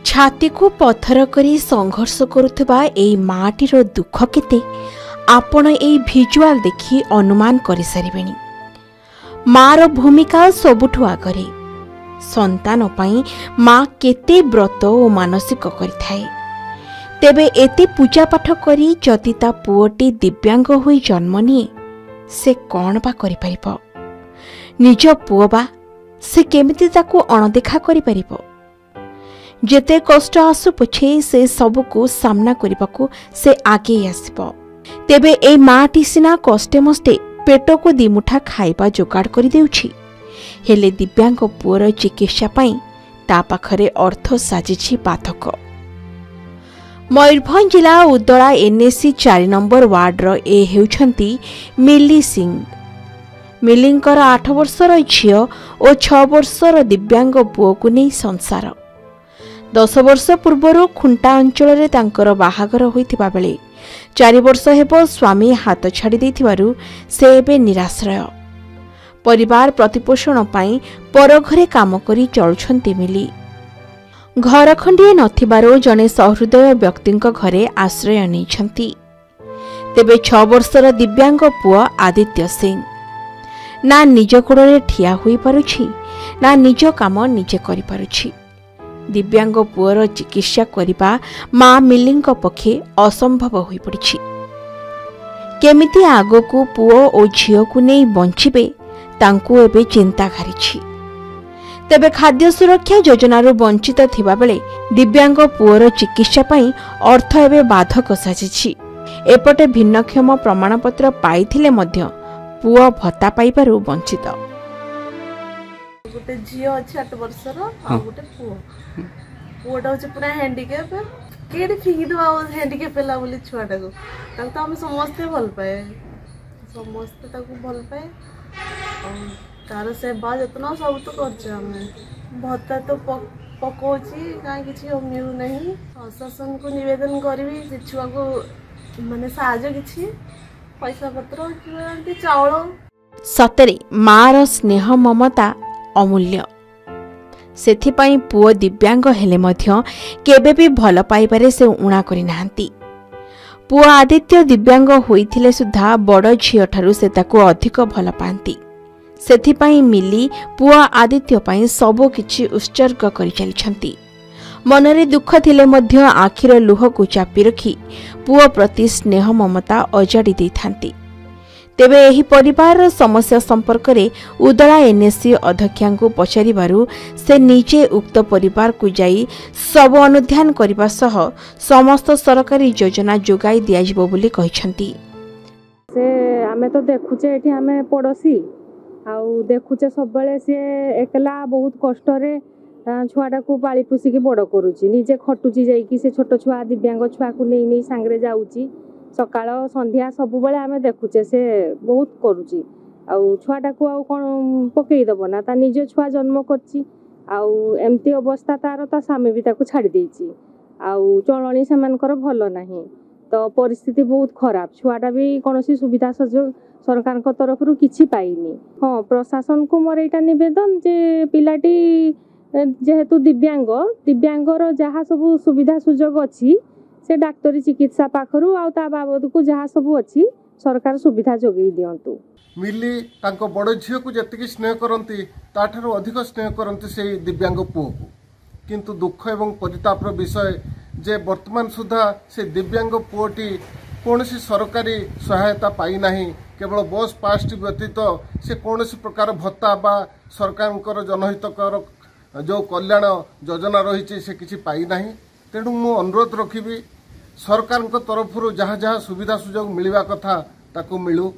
छाती को पत्थर करी संघर्ष करुवा एई माटीर दुख केते आपण एई भिजुआल देखि अनुमान करि सारिबेनी। मार भूमिका सबुठु आगरे। संतान पई माँ केते व्रत और मानसिक करिथाए। तेबे एते पूजा पाठ करी जदि ता पुओटी दिव्यांग होई जन्म निए से कौन बा करि परिबो? निज पुओ बा से केमिति ताकू अणदेखा करि परिबो? जेते कष्ट आसु पछे से सबको सामना करने से आगे आसब। तेबे ए माटी सिना कष्टे मस्ते पेट को दिमुठा खाइबा जोगाड़ कर देउछि, हेले दिव्यांग पुअर चिकित्सा पाई ता पाखरे अर्थ साजिछि बाधक। मयूरभंज जिला उदला एनएसी 4 नंबर वार्डर ए हेउछंती मिली सिंह। मिलींकर 8 वर्षर झियो और 6 वर्षर दिव्यांग पुओ को नहीं संसार। 10 वर्ष पूर्व खुंटा अंचल तांकर बाहागर होइथिबा बेले 4 वर्ष हेबो स्वामी हाथ छाड़ी देथिबारु से एबे निराश्रय। परिवार प्रतिपोषण पाई पर घरे काम करी चलुछंती मिली। घर खंडिए नथिबारु जने सहृदय व्यक्तिंक घरे आश्रय नैछंती। तेबे 6 वर्षर दिव्यांग पुआ आदित्य सिंह ना निज गोड़े ठिया होई पारुछि ना निज काम निजे करि पारुछि। दिव्यांग पुअर चिकित्सा करिबा माँ मिलिंग पक्षे असंभव होई पड़िछि। केमिति आगो को पुओ और झियो को नहीं बंचिबे तांकु एबे चिंता घारिछि। तेबे खाद्य सुरक्षा योजनार वंचित थिबा बेले दिव्यांग पुअर चिकित्सा पाई अर्थ एबे बाधक साजिछि। एपटे भिन्नक्षम प्रमाणपत्र पाइथिले मध्य पुओ भत्ता पाइबारु वंचित। गोटे झील अच्छे 8 वर्षर गोटे पुओ पुओटा हूँ पूरा हैंडिकेप किए फिंगी दवा हैंडिकेप है बोली छुआटा को तो आम समस्ते भल पाए समस्ते भल पाए तार सेवा जत्न सब तो कर भत्ता तो पकाउची कहीं किसी मिलूना प्रशासन को निवेदन करी छुआ को माने साहाଯ୍ୟ किसी पैसा पत्र चाउल। सतरे मार स्नेह ममता अमूल्य। सेथिपाई पुओ दिव्यांग हेले मध्य केबे भी भल पाइबारे से उणा करि नाहंती। पुओ आदित्य दिव्यांग होइथिले सुद्धा बड़ झियो ठारु से ताको अधिक भल पांती। सेथिपाई मिली पुओ आदित्य पाई सबो किछि उत्सर्ग करि चलिछंती। मनरे दुख थिले मध्य आखिर लुह को चापी रखी पुओ प्रति स्नेह ममता अजाड़ी देथांती। तेबे एही परिवार समस्या संपर्क रे उदला एनएससी अध्यक्षा को पचारिबारु से निजे उक्त परिवार को जाई सब अनुध्यान करबा सह समस्त सरकारी योजना जोगाई दियाजिबो बोली कहिसंती। से आमे तो देखुचे एठी आमे पड़ोसी आउ देखुचे सब बेले से एकला बहुत कष्ट रे छुआटा को पाली पुसी की बड़ करूची निजे खटुची जाई कि से छोट छुआ दिव्यांग छुआ को नै नै सांगरे जाउची सकाळ संध्या सब बेले आमे देखुचे से बहुत करूची आउ छुआटा को आउ कोन पकेई दबो ना ता निज छुआ जन्म करची आउ एमती अवस्था तार ता स्वामी भी ताको छाड़ी देइची आउ चलणी सेमानकर भलो नाही तो परिस्थिति बहुत खराब छुआटा भी कोनोसी सुविधा सुजोग सरकार को तरफ रु किछि पाइनी। हां प्रशासन को मोर एटा निवेदन जे पिलाटी जेहेतु दिव्यांगर जहाँ सब सुविधा सुजोग अच्छी से डाक्तरी चिकित्सा पाखरु आ बाबद को जहाँ सब अच्छी सरकार सुविधा जोगई दियंतु। मिली तांको बड़ झील को जी स्नेह करती ताठारु अधिक स्नेह करती से दिव्यांग पुओ को किंतु दुख एवं परितापर विषय जे वर्तमान सुधा से दिव्यांग पुओटी कौन सरकारी सहायता पाई नहीं केवल बस पास व्यतीत से कौन प्रकार भत्ता बा सरकार जनहितकर जो कल्याण योजना रही से किसी पाई ना तेणु मु अनुरोध रखी सरकार तरफ जहाँ जहाँ सुविधा सुजोग मिलवा कथा ताकू मिलू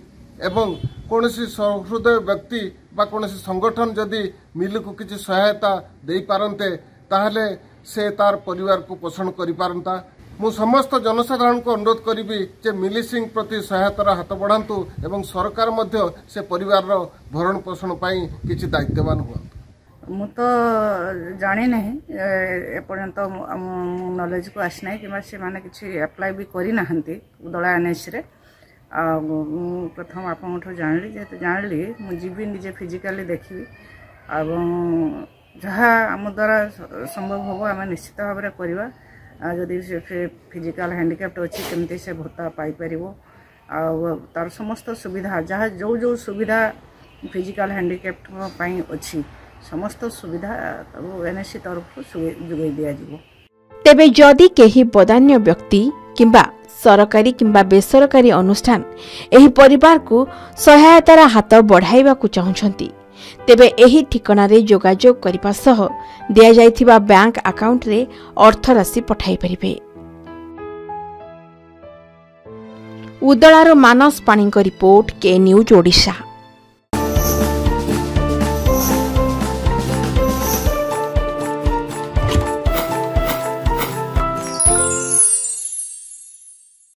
एवं कौन सहृदय व्यक्ति बा कौन संगठन जदि मिल को किसी सहायता दे पारंते ताहले से तार परिवार को पोषण करि पारंता। मु समस्त जनसाधारण को अनुरोध करी जे मिली सिंह प्रति सहायतार हाथ बढ़ातु एवं सरकार मध्य से परिवार भरण पोषण पाई किछि दायित्ववान हुआ। मु तो जाने नहीं एपर्यंत नॉलेज को आसना कि से माने किसी अप्लाई भी करी नाहंती उदला एनएस रे प्रथम आपठू जानी जेहेतु जानी मुझे निजे फिजिकाली देखी जहाँ आम द्वारा संभव हम आम निश्चित भाव में करवा जदि फिजिकल हैंडिकैप्ट अच्छी केमती से भत्ता पाइपर तार समस्त सुविधा जहाँ जो जो सुविधा फिजिकल हैंडिकैप्ट अच्छी समस्त सुविधा एनएससी तरफ जोगाई दिज्व। तेबे जदि केही बदान्य व्यक्ति किंबा सरकारी किंबा बेसरकारी अनुष्ठान एही परिवार को सहायतार हाथ बढ़ाइबा को चाहुछंती तेबे एही ठिकाना रे जोगाजोग करिबा सह दिया जाइथिबा बैंक अकाउंट रे अर्थ राशि पठाई परिबे। उदलार मानस पाणी रिपोर्ट के न्यूज ओडिशा।